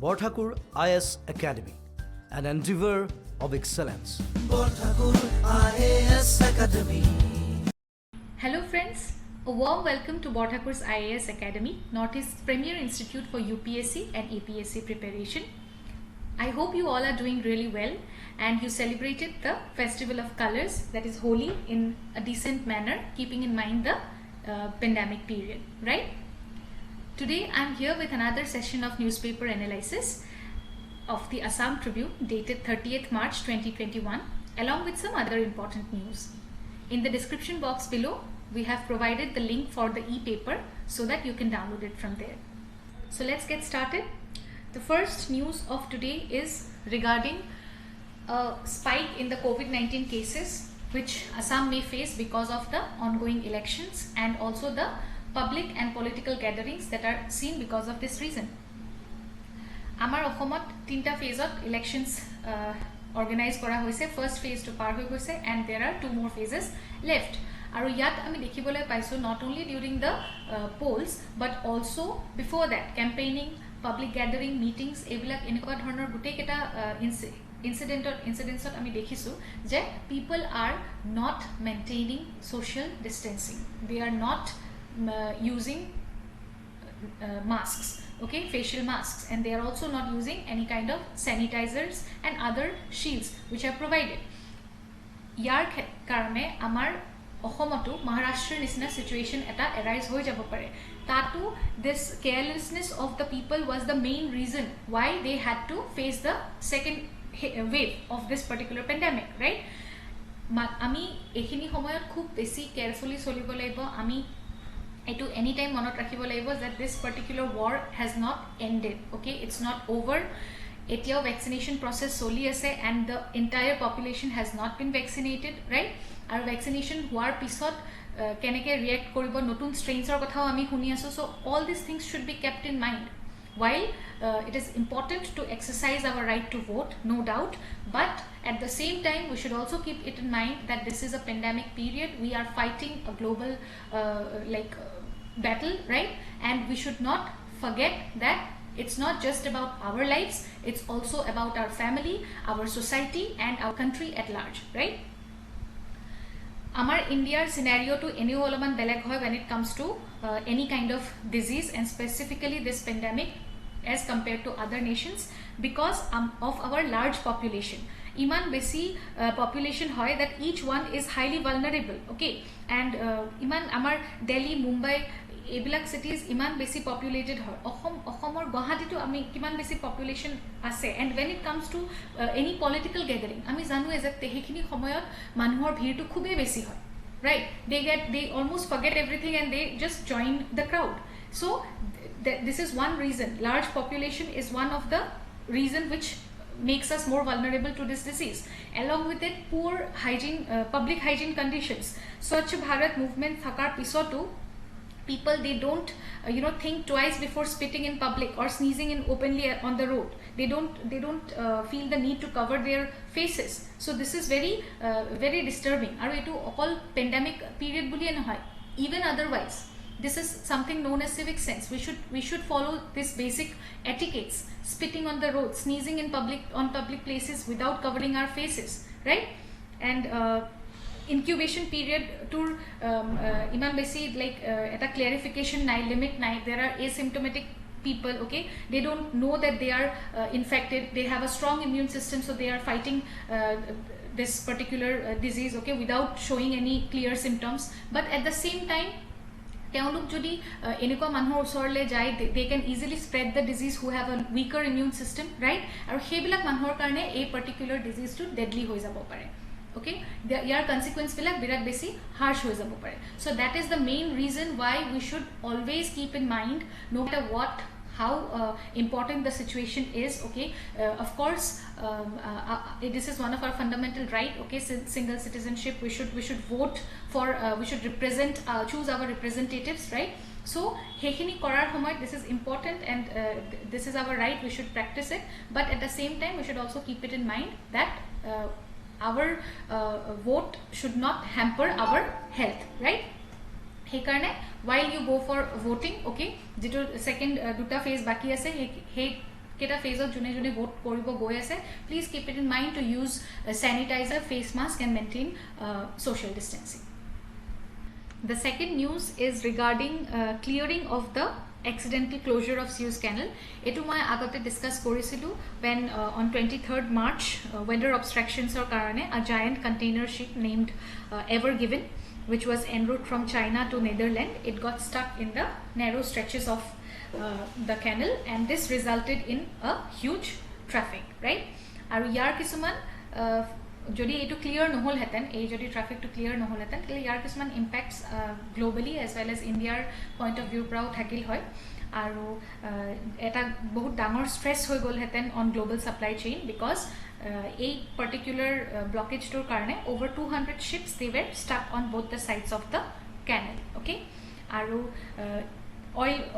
Borthakur IAS Academy, an endeavor of excellence. Borthakur IAS Academy. Hello friends, a warm welcome to Borthakur's IAS Academy, Northeast's premier institute for UPSC and APSC preparation. I hope you all are doing really well and you celebrated the festival of colors, that is Holi, in a decent manner, keeping in mind the pandemic period, right? Today I am here with another session of newspaper analysis of the Assam Tribune dated 30th March 2021 along with some other important news. In the description box below, we have provided the link for the e-paper so that you can download it from there. So let's get started. The first news of today is regarding a spike in the COVID-19 cases which Assam may face because of the ongoing elections and also the public and political gatherings that are seen because of this reason. Amar Ohomot tinta phase of elections organize kora hoise, first phase to par hoi goise and there are two more phases left. Aru yat ami dekhibole paisu not only during the polls but also before that, campaigning, public gathering, meetings, ebilak enekwa dhoroner gutei keta incidents ami dekhisu je people are not maintaining social distancing. They are not using masks, okay, facial masks, and they are also not using any kind of sanitizers and other shields which are provided. Yar karone amar Ohomotu Maharashtra nisina situation eta arise hoi jabo pare. Tatu, this carelessness of the people was the main reason why they had to face the second wave of this particular pandemic, right? Ami ekhini homoyot khub besi carefully solibo laibo, ami to anytime monot rakhibo laibo that this particular war has not ended, okay, it's not over. Etiao vaccination process soli ase and the entire population has not been vaccinated, right? Our vaccination hoar pisot keneke react koribo notun strains or kothao ami huni aso. So all these things should be kept in mind. While it is important to exercise our right to vote, no doubt, but at the same time we should also keep it in mind that this is a pandemic period. We are fighting a global battle, right? And we should not forget that it's not just about our lives, it's also about our family, our society and our country at large, right? Amar India's scenario to any oloman beleg hoy when it comes to any kind of disease and specifically this pandemic as compared to other nations because of our large population. Iman besi population hoy that each one is highly vulnerable, okay, and iman amar Delhi, Mumbai, ebilak cities iman besi populated hoy. Ohomor Guwahati to ami kiman besi population ase, and when it comes to any political gathering ami janu je tehekhini homoyot manuhor bhir to khube besi hoy, right? They almost forget everything and they just join the crowd. So this is one reason. Large population is one of the reason which makes us more vulnerable to this disease. Along with it, poor hygiene, public hygiene conditions. Swachh Bharat movement thakar pisotu people, they don't think twice before spitting in public or sneezing in openly on the road. They don't feel the need to cover their faces. So this is very disturbing. Aru etu okol pandemic period buliye nohoy, even otherwise this is something known as civic sense. We should follow this basic etiquettes: spitting on the road, sneezing in public places without covering our faces, right? And incubation period to iman besi eta clarification nai, limit nai. There are asymptomatic people, okay, they don't know that they are infected, they have a strong immune system, so they are fighting this particular disease, okay, without showing any clear symptoms. But at the same time, তেওঁলোক যদি এনেকুৱা মানুহৰ ওচৰলৈ যায়, they can easily spread the disease who have a weaker immune system, right? আৰু সেইবিলাক মানুহৰ কাৰণে এই particular disease to deadly হৈ যাব পাৰে, okay? ইয়াৰ consequence বিলাক বিৰাট বেছি harsh হৈ যাব পাৰে. So that is the main reason why we should always keep in mind, no matter how important the situation is, okay, of course this is one of our fundamental right, okay, single citizenship. We should vote for we should represent choose our representatives, right? So hekhini korar homoy this is important and this is our right, we should practice it, but at the same time we should also keep it in mind that our vote should not hamper our health, right? Hekarne while you go for voting, okay, jito second duta phase baki ase he কেটা ফেজত জুনে জুনে vote কৰিব গৈ আছে please keep it in mind to use sanitizer face mask and maintain social distancing. The second news is regarding clearing of the accidental closure of Suez Canal. Etu moi agote discuss korisilu when on 23rd March weather obstructions or karane a giant container ship named Ever Given, which was en route from China to Netherlands, it got stuck in the narrow stretches of the canal, and this resulted in a huge traffic, right? Aru yar kisuman যদি এইটো clear নহল হেতেন এই যদি ট্ৰাফিকটো clear নহল হেতেন তাহলে ইয়াৰ কিছুমান ইম্পেক্টছ গ্লোবালি এজ ৱেল এজ ইণ্ডিয়াৰ পইণ্ট অফ ভিউৰ পৰাও থাকিল হয় আৰু এটা বহুত ডাঙৰ ষ্ট্ৰেছ হৈ গ'ল হেতেন on global supply chain because এই পাৰ্টিকুলাৰ ব্লকেজটোৰ কাৰণে over 200 ships they were stuck on both the sides of the canal, okay? আৰু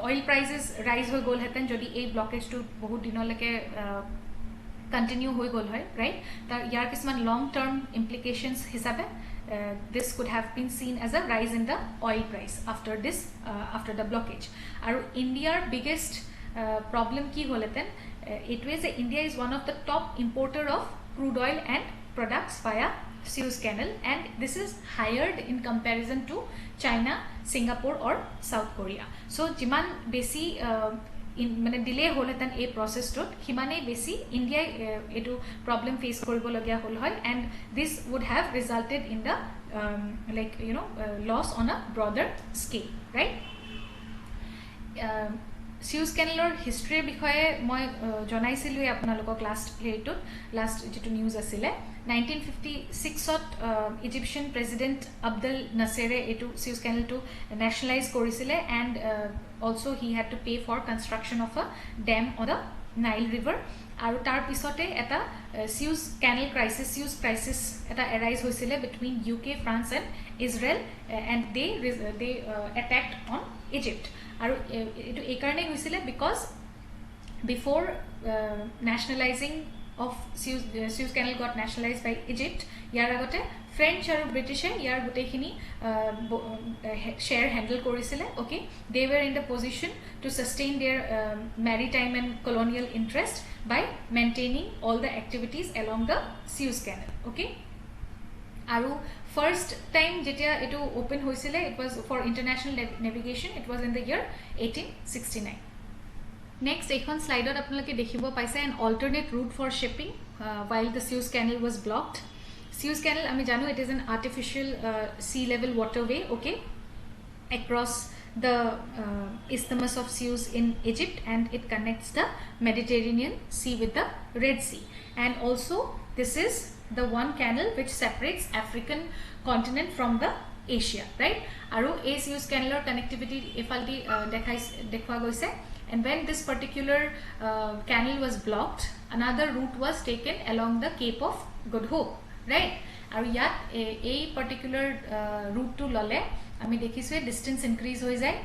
oil prices rise হৈ গ'ল হেতেন যদি এই ব্লকেজটো বহুত দিনলৈকে continue হৈ গ'ল হয়, right? তাৰ ইয়াৰ কিছুমান long term implications হিচাপে this could have been seen as a rise in the oil price after the blockage. আৰু India's biggest problem কি হ'লেতেন এইটোৱে যে India is one of the top importer of crude oil and products via Suez Canal, and this is higher in comparison to China, Singapore or South Korea. So jiman besi মানে delay হ'লহেঁতেন এই প্ৰচেছটোত সিমানেই বেছি ইণ্ডিয়াই এইটো problem face কৰিবলগীয়া হ'ল হয় and this would have resulted in the like you know' loss on a broader scale, right? Suez Canalৰ হিষ্ট্ৰীৰ বিষয়ে মই জনাইছিলোঁৱেই আপোনালোকক লাষ্ট যিটো নিউজ আছিলে 1956ত ইজিপ্চিয়ান প্ৰেচিডেণ্ট আব্দুল নাছেৰে এইটো Suez Canalটো নেশ্যনেলাইজ কৰিছিলে and also he had to pay for construction of a dam on the Nile River. আৰু তাৰ পিছতে এটা Suez Canal crisis এটা arise হৈছিলে between UK, France and Israel, and they attacked on Egypt. আৰু এইটো এই কাৰণে হৈছিলে because before nationalizing of Suez Canal got nationalized by Egypt, ইয়াৰ আগতে ফ্ৰেঞ্চ আৰু ব্ৰিটিছে ইয়াৰ গোটেইখিনি শ্বেয়াৰ হেণ্ডেল কৰিছিলে, okay? They were in the position to sustain their maritime and colonial interest by maintaining all the activities along the Suez Canal, okay? আৰু first time যেতিয়া এইটো open হৈছিলে it was for international navigation, it was in the year 1869. Next এইখন শ্লাইডত আপোনালোকে দেখিব পাইছে an alternate route for shipping while the Suez Canal was blocked. Suez Canal, I জানো it is an artificial sea level waterway, okay, across the Isthmus of Suez in Egypt, and it connects the Mediterranean Sea with the Red Sea. And also this is the one canal which separates African continent from the Asia, right? Aru a Suez Canal connectivity ifalti dekhwa goise, and when this particular canal was blocked, another route was taken along the Cape of Good Hope, right? আৰু ইয়াত এই particular ৰুটটো ল'লে আমি দেখিছোঁ distance increase হৈ যায়,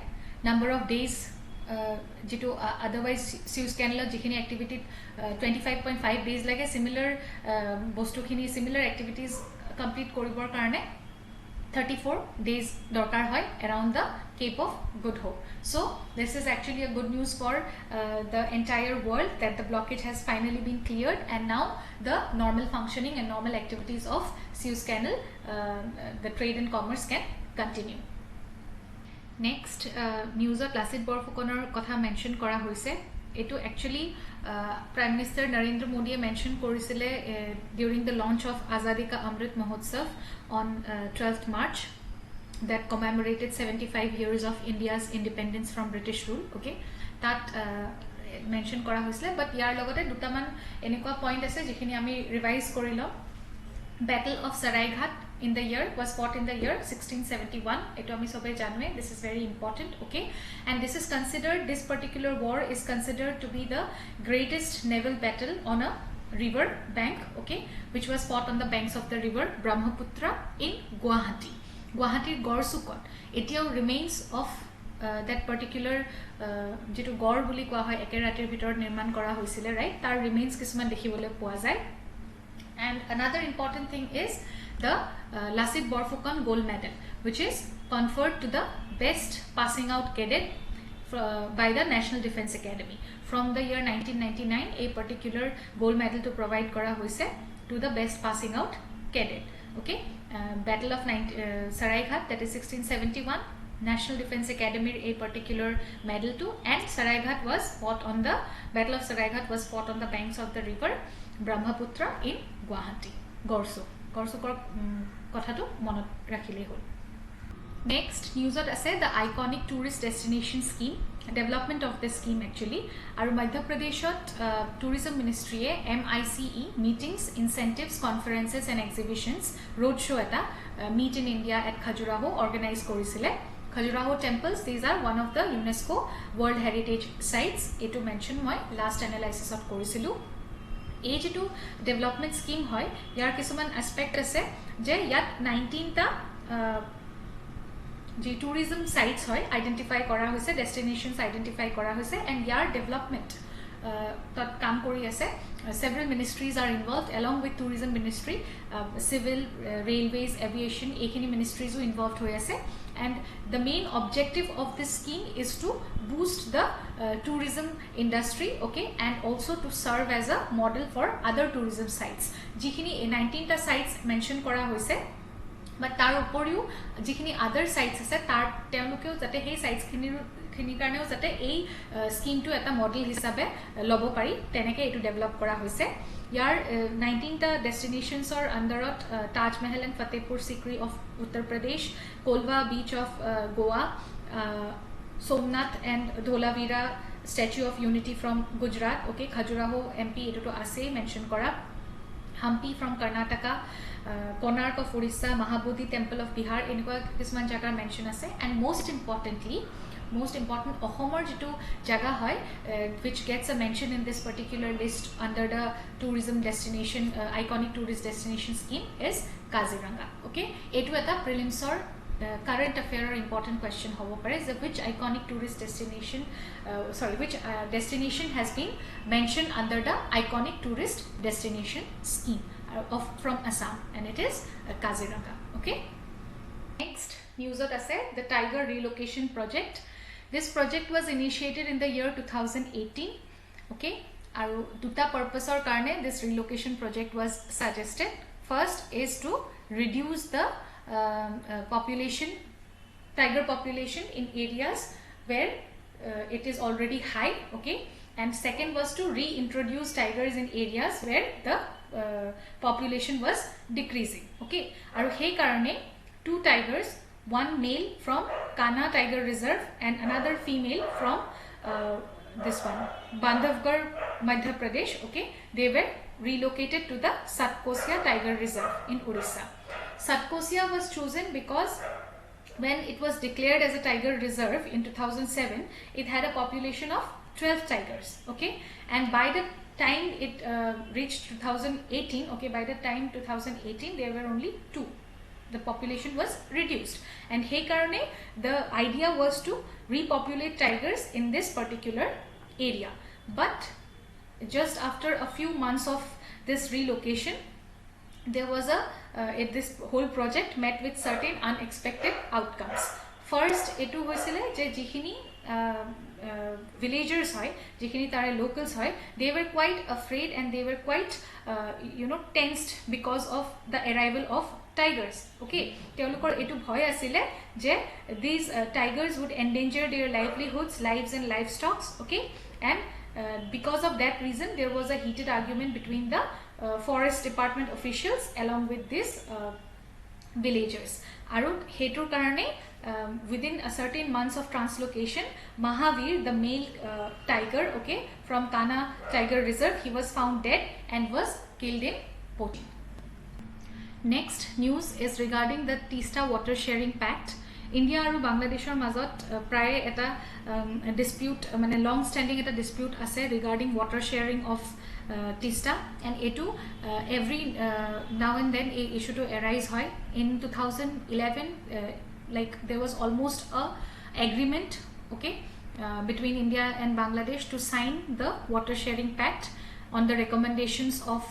number of days যিটো otherwise Suez Canalত যিখিনি এক্টিভিটিত 25.5 days লাগে, চিমিলাৰ বস্তুখিনি চিমিলাৰ এক্টিভিটিজ কমপ্লিট কৰিবৰ কাৰণে 34 days দৰকাৰ হয় around the Cape of Good Hope. So this is actually a good news for the entire world that the blockage has finally been cleared, and now the normal functioning and normal activities of Suez Canal, the trade and commerce can continue. Next news of Lasit Borfukoner kotha mention kora hoise. Etu actually Prime Minister Narendra Modi mentioned korisile during the launch of Azadi Ka Amrit Mahotsav on 12th March that commemorated 75 years of India's independence from British rule, okay? That mention kora hoisile, but yar logote dutaman enekwa point ase jikhini ami revise korilo. Battle of Saraighat in the year was fought in the year 1671. Eto ami sobe janwe, this is very important, okay? And this is considered, this particular war is considered to be the greatest naval battle on a river bank, okay, which was fought on the banks of the river Brahmaputra in Guwahati Gorsukot. Etio remains of that particular jitu gor buli koa hoy ekeratir bhitor nirman kora hoisile, right? Tar remains kisman dekhibole poa jay. And another important thing is the Lasit Borfukan Gold Medal, which is conferred to the best passing out cadet by the National Defence Academy. From the year 1999, a particular gold medal to provide kora hoise to the best passing out cadet. Okay, Battle of Saraighat, that is 1671. National Defence Academy a particular medal to, and Saraighat was fought on the Battle of Saraighat was fought on the banks of the river Brahmaputra in Guwahati. Gorsokor kothato monot rakhile hol. Next news ase the iconic tourist destination scheme, development of this scheme actually. Aru Madhya Pradeshot Tourism Ministry MICE meetings, incentives, conferences and exhibitions, roadshow eta Meet in India at Khajuraho organize korisile. Khajuraho temples, these are one of the UNESCO World Heritage Sites. Etu mention moi last analysis of korisilu. এই যেটো development scheme হয় ইয়াৰ কিছুমান aspect আছে যে ইয়াত 19 টা যে tourism sites হয় আইডেন্টিফাই কৰা হৈছে, ডেস্টিনেশনস আইডেন্টিফাই কৰা হৈছে, এন্ড ইয়াৰ ডেভেলপমেন্ট তাত কাম কৰি আছে. Several ministries are involved along with tourism ministry, civil, railways, aviation, ekhini ministries are involved hoye ase. And the main objective of this scheme is to boost the tourism industry, okay, and also to serve as a model for other tourism sites. Jikhini 19 ta sites mention kora hoise, but tar uporiu jikhini other sites ase tar teolukeo jate hei sites খিনিৰ কাৰণেও যাতে এই স্কিমটো এটা model হিচাপে লব পাৰি তেনেকে এটো ডেভেলপ কৰা হৈছে. ইয়াৰ 19 টা ডেস্টিনেশনছৰ আন্ডাৰত Taj Mahal and Fatehpur সিক্ৰি of Uttar Pradesh, Colva beach of Goa, Somnath and Dholavira statue of unity from Gujarat, okay, Khajuraho MP এটো আছে মেনশন কৰা, Hampi from Karnataka, Konark of Orissa, Mahabodhi Temple of Bihar, এনেকুৱা কিছুমান জাগাৰ মেনশন আছে. এণ্ড most important অসমৰ যেটো জাগা হয় which gets a mention in this particular list under the tourism destination iconic tourist destination scheme is Kaziranga. Okay, etu eta prelims or current affair or important question hobo pare is which iconic tourist destination which destination has been mentioned under the iconic tourist destination scheme from Assam, and it is Kaziranga. Okay, next news ase the tiger relocation project. This project was initiated in the year 2018. Okay, aru duta purpose or karne this relocation project was suggested. First is to reduce the population, tiger population in areas where it is already high, okay, and second was to reintroduce tigers in areas where the population was decreasing. Okay, aru hei karone two tigers, one male from Kana Tiger Reserve and another female from this one Bandhavgarh, Madhya Pradesh, okay, they were relocated to the Satkosia Tiger Reserve in Orissa. Satkosia was chosen because when it was declared as a tiger reserve in 2007, it had a population of 12 tigers, okay, and by the time it reached 2018, okay, by the time 2018 there were only 2. The population was reduced, and hey karone the idea was to repopulate tigers in this particular area. But just after a few months of this relocation, there was this whole project met with certain unexpected outcomes. First etu hoisile je jikhini villagers hoy, jikhini tare locals hoy, they were quite afraid and they were quite tensed because of the arrival of tigers. Okay, teolukor etu bhoy asile je these tigers would endanger their livelihoods, lives and livestock, okay, and because of that reason there was a heated argument between the forest department officials along with these villagers. Aru hetur karone within a certain months of translocation, Mahavir, the male tiger, okay, from Kana Tiger Reserve, he was found dead and was killed in Poti. Next news is regarding the Teesta Water Sharing Pact. India aru Bangladeshor mazot praye eta dispute mane long standing eta dispute ase regarding water sharing of Teesta, and etu every now and then a issue to arise hoy. In 2011 like there was almost a agreement, okay, between India and Bangladesh to sign the water sharing pact on the recommendations of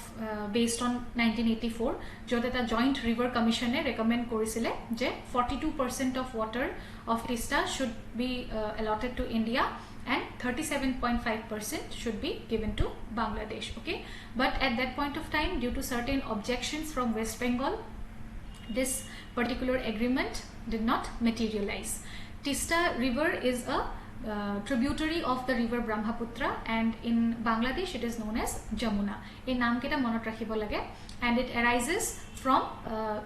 based on 1984 jot eta joint river commission recommend korisile je 42% of water of Tista should be allotted to India and 37.5% should be given to Bangladesh. Okay, but at that point of time, due to certain objections from West Bengal, this particular agreement did not materialize. Tista river is a tributary of the river Brahmaputra, and in Bangladesh it is known as Jamuna. In naam keta monot rakhibo lage, and it arises from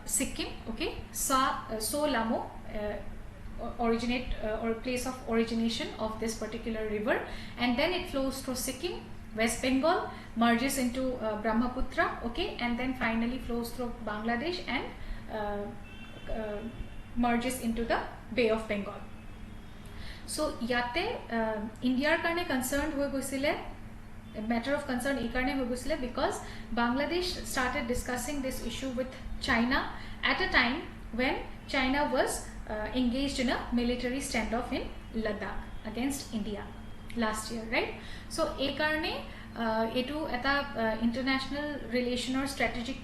Sikkim. Okay, So Lamo originate or place of origination of this particular river, and then it flows through Sikkim, West Bengal, merges into Brahmaputra. Okay, and then finally flows through Bangladesh and merges into the Bay of Bengal. So yate India karne concerned hoi goisile, a matter of concern ei karne hoi goisile because Bangladesh started discussing this issue with China at a time when China was engaged in a military standoff in Ladakh against India last year, right? So ei karne etu eta international relation or strategic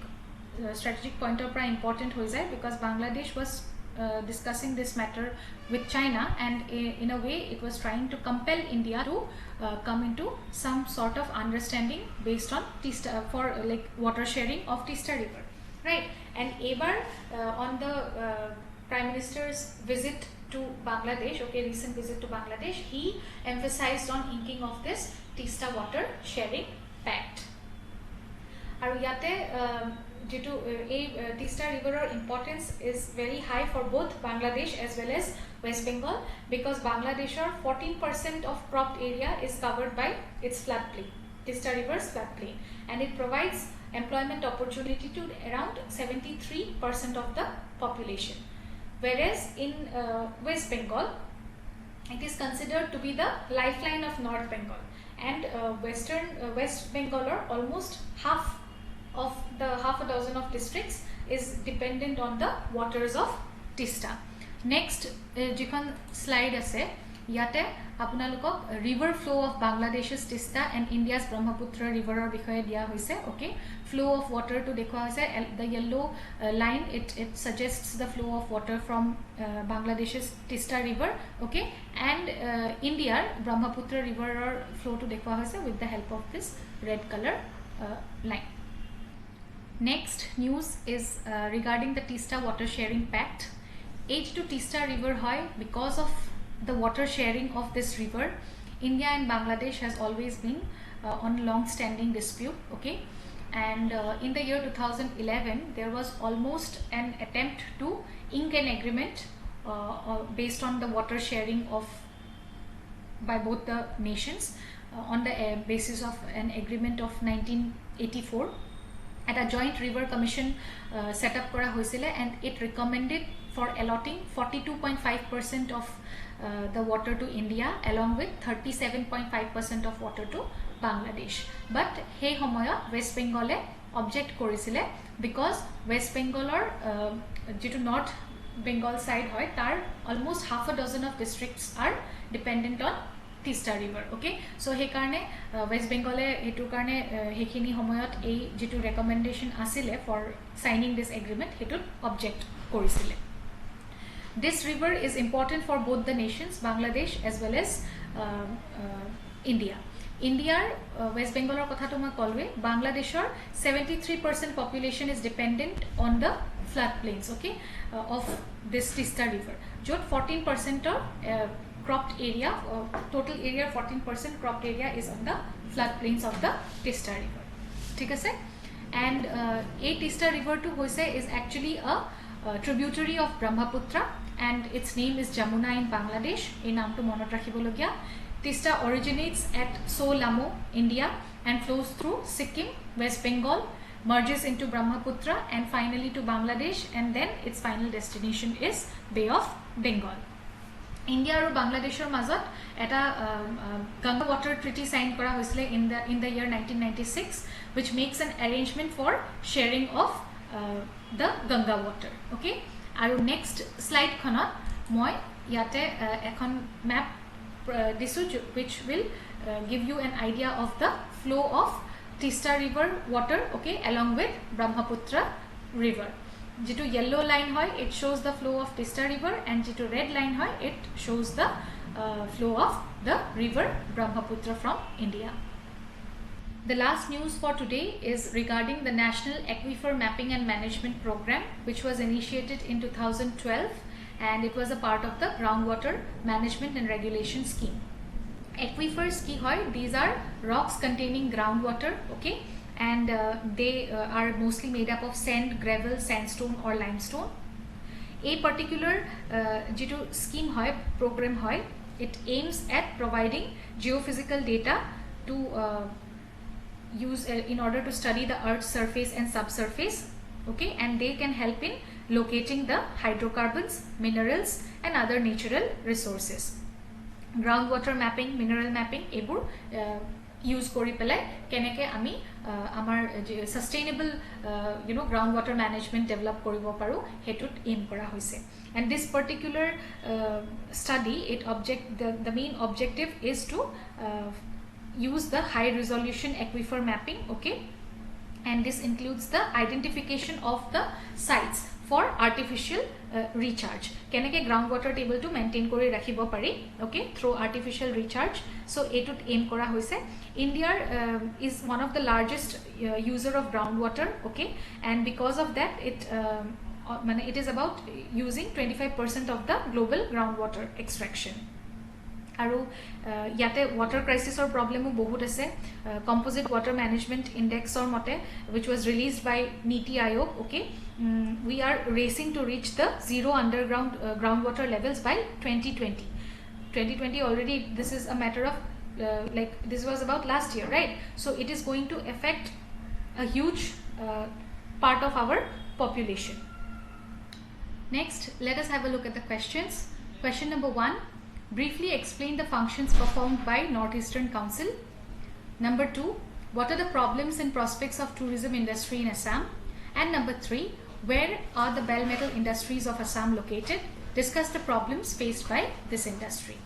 point of view important hoi jay because Bangladesh was discussing this matter with China, and in a way it was trying to compel India to come into some sort of understanding based on Tista for like water sharing of Tista river, right? And ebar on the Prime Minister's visit to Bangladesh, okay, recent visit to Bangladesh, he emphasized on inking of this Tista water sharing pact. Aru yate due to Tista river importance is very high for both Bangladesh as well as West Bengal, because Bangladesh 14% of cropped area is covered by its floodplain, Tista river's floodplain, and it provides employment opportunity to around 73% of the population, whereas in West Bengal it is considered to be the lifeline of North Bengal, and West Bengal are almost half a dozen of districts is dependent on the waters of Tista. Next jikhon slide ase yate apnalokok river flow of Bangladesh's Tista and India's Brahmaputra river or bishoye dia hoise. Okay, flow of water to dekhoa hoise, the yellow line it suggests the flow of water from Bangladesh's Tista river. Okay, and India Brahmaputra river or flow to dekhoa hoise with the help of this red color line. Next news is regarding the Tista water sharing pact. H to Tista river hoy because of the water sharing of this river. India and Bangladesh has always been on long standing dispute. Okay, and in the year 2011 there was almost an attempt to ink an agreement based on the water sharing of by both the nations on the basis of an agreement of 1984 at a joint river commission set up kora hoisile, and it recommended for allotting 42.5% of the water to India along with 37.5% of water to Bangladesh. But hey homoya West Bengal object korisile because West Bengal or jitu North Bengal side hoy tar almost half a dozen of districts are dependent on Tista river. Okay, so he karne West Bengal etu karne hekhini homoyot ei jitu recommendation asile for signing this agreement hetut object korisile. This river is important for both the nations, Bangladesh as well as India. West Bengal kotha to moi kolwe, Bangladeshor 73% population is dependent on the floodplains, okay, of this Tista river. Jot 14% or cropped area, total area 14% cropped area is on the floodplains of the Tista river. ठीक है sir? And a Tista river to hoise is actually a tributary of Brahmaputra, and its name is Jamuna in Bangladesh. এই নামটো মনত ৰাখিবলগীয়া. Tista originates at So Lamo, India, and flows through Sikkim, West Bengal, merges into Brahmaputra, and finally to Bangladesh, and then its final destination is Bay of Bengal. India আৰু Bangladeshৰ মাজত এটা Ganga Water Treaty sign কৰা হৈছিলে in the year 1996, which makes an arrangement for sharing of the Ganga water. Okay, আৰু next slide খনত মই ইয়াতে এখন map দিছো which will give you an idea of the flow of Tista River water, okay, along with Brahmaputra River. Jitu yellow line hoy, it shows the flow of Tista River, and jitu red line hoy, it shows the flow of the river Brahmaputra from India. The last news for today is regarding the National Aquifer Mapping and Management Program, which was initiated in 2012, and it was a part of the Groundwater Management and Regulation Scheme. Aquifers ki hoy, these are rocks containing groundwater, okay, and they are mostly made up of sand, gravel, sandstone or limestone. A particular jitu scheme hoy, program hoy, it aims at providing geophysical data to use in order to study the earth's surface and subsurface, okay, and they can help in locating the hydrocarbons, minerals and other natural resources. Groundwater mapping, mineral mapping ebur use kori pelai keneke ami amar sustainable groundwater management develop koribo paru hetut aim kora hoise. And this particular study, the main objective is to use the high resolution aquifer mapping, okay, and this includes the identification of the sites for artificial recharge. Keneke groundwater table to maintain kori rakhibo pari, okay, through artificial recharge. So etut aim kora hoise. India is one of the largest user of groundwater, okay, and because of that it is about using 25% of the global groundwater extraction. আৰু ইয়াতে water crisis or problem বহুত আছে. Composite Water Management Index or mote, which was released by NITI Aayog, okay, we are racing to reach the zero underground groundwater levels by 2020. 2020 already, this is a matter of like this was about last year, right? So it is going to affect a huge part of our population. Next, let us have a look at the questions. Question number 1, briefly explain the functions performed by Northeastern Council. Number 2, what are the problems and prospects of tourism industry in Assam? And number 3, where are the bell metal industries of Assam located? Discuss the problems faced by this industry.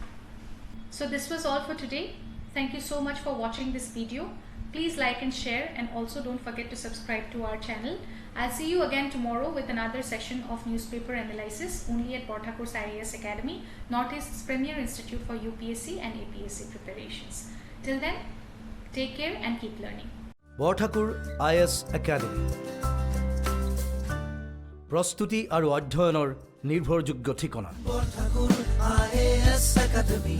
So this was all for today. Thank you so much for watching this video. Please like and share, and also don't forget to subscribe to our channel. I'll see you again tomorrow with another session of newspaper analysis only at Port Harcourt's IAS Academy, Northeast's premier institute for UPSC and APSC preparations. Till then, take care and keep learning. Port Harcourt IAS Academy প্ৰস্তুতি আৰু অধ্যয়নৰ নিৰ্ভৰযোগ্য ঠিকনা Borthakur IAS Academy